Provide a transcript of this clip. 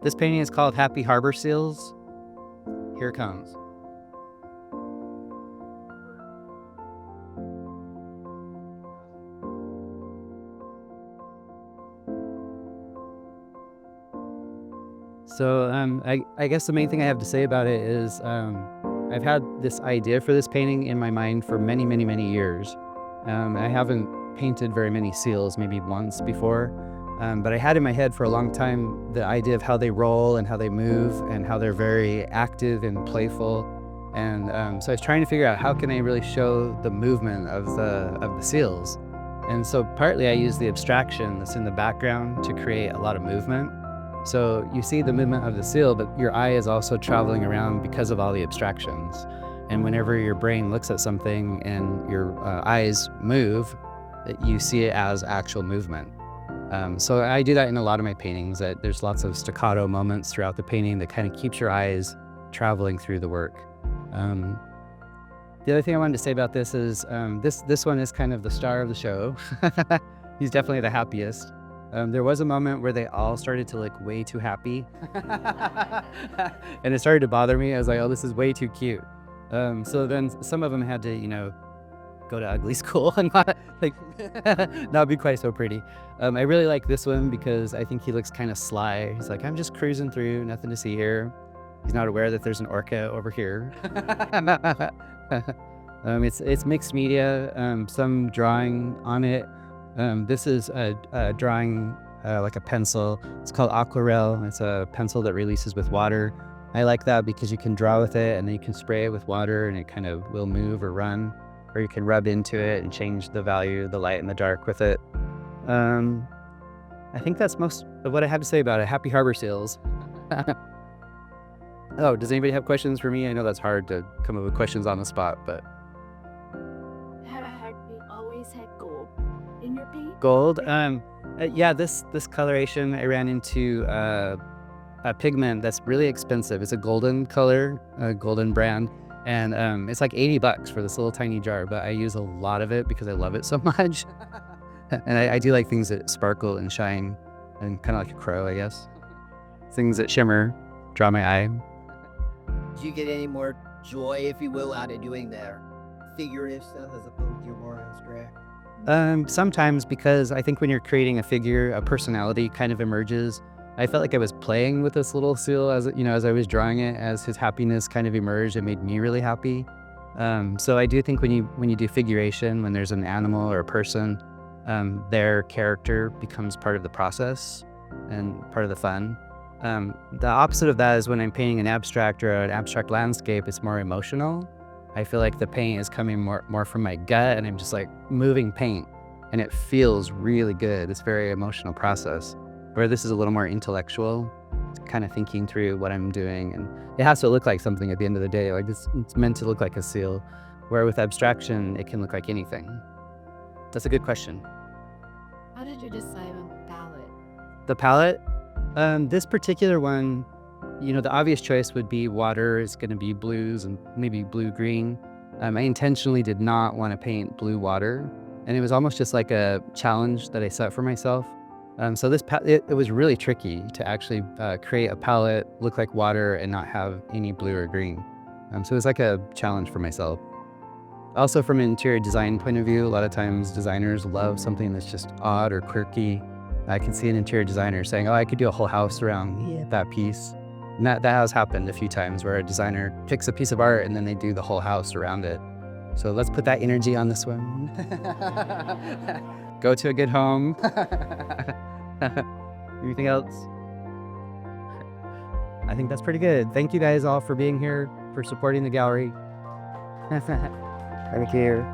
This painting is called Happy Harbor Seals. Here it comes. So I guess the main thing I have to say about it is I've had this idea for this painting in my mind for many, many, many years. I haven't painted very many seals, maybe once before, but I had in my head for a long time the idea of how they roll and how they move and how they're very active and playful. And so I was trying to figure out how can I really show the movement of the seals. And so partly I use the abstraction that's in the background to create a lot of movement. So you see the movement of the seal, but your eye is also traveling around because of all the abstractions. And whenever your brain looks at something and your eyes move, you see it as actual movement. So I do that in a lot of my paintings, that there's lots of staccato moments throughout the painting that kind of keeps your eyes traveling through the work. The other thing I wanted to say about this is this one is kind of the star of the show. He's definitely the happiest. There was a moment where they all started to look way too happy. And it started to bother me. I was like, oh, this is way too cute. So then some of them had to, go to ugly school and not be quite so pretty. I really like this one because I think he looks kind of sly. He's like, I'm just cruising through, nothing to see here. He's not aware that there's an orca over here. It's mixed media, some drawing on it. This is a drawing like a pencil. It's called aquarelle. It's a pencil that releases with water. I like that because you can draw with it and then you can spray it with water and it kind of will move or run, or you can rub into it and change the value, the light and the dark with it. I think that's most of what I have to say about it. Happy Harbor Seals. Oh, does anybody have questions for me? I know that's hard to come up with questions on the spot, but. Have you always had gold in your paint? Gold? Yeah, this coloration, I ran into a pigment that's really expensive. It's a golden color, a golden brand. And it's like $80 for this little tiny jar, but I use a lot of it because I love it so much. And I do like things that sparkle and shine, and kind of like a crow, I guess. Things that shimmer, draw my eye. Do you get any more joy, if you will, out of doing their figurative stuff as opposed to your more abstract? Sometimes, because I think when you're creating a figure, a personality kind of emerges. I felt like I was playing with this little seal as I was drawing it, as his happiness kind of emerged. It made me really happy. So I do think when you do figuration, when there's an animal or a person, their character becomes part of the process and part of the fun. The opposite of that is when I'm painting an abstract or an abstract landscape, it's more emotional. I feel like the paint is coming more from my gut, and I'm just like moving paint, and it feels really good. It's a very emotional process. Where this is a little more intellectual, kind of thinking through what I'm doing, and it has to look like something at the end of the day. Like it's meant to look like a seal, where with abstraction, it can look like anything. That's a good question. How did you decide on the palette? The palette, this particular one, the obvious choice would be water. It's going to be blues and maybe blue-green. I intentionally did not want to paint blue water, and it was almost just like a challenge that I set for myself. So this it was really tricky to actually create a palette, look like water, and not have any blue or green. So it was like a challenge for myself. Also, from an interior design point of view, a lot of times designers love something that's just odd or quirky. I can see an interior designer saying, oh, I could do a whole house around that piece. And that has happened a few times where a designer picks a piece of art and then they do the whole house around it. So let's put that energy on this one. Go to a good home. Anything else? I think that's pretty good. Thank you guys all for being here, for supporting the gallery. Thank you.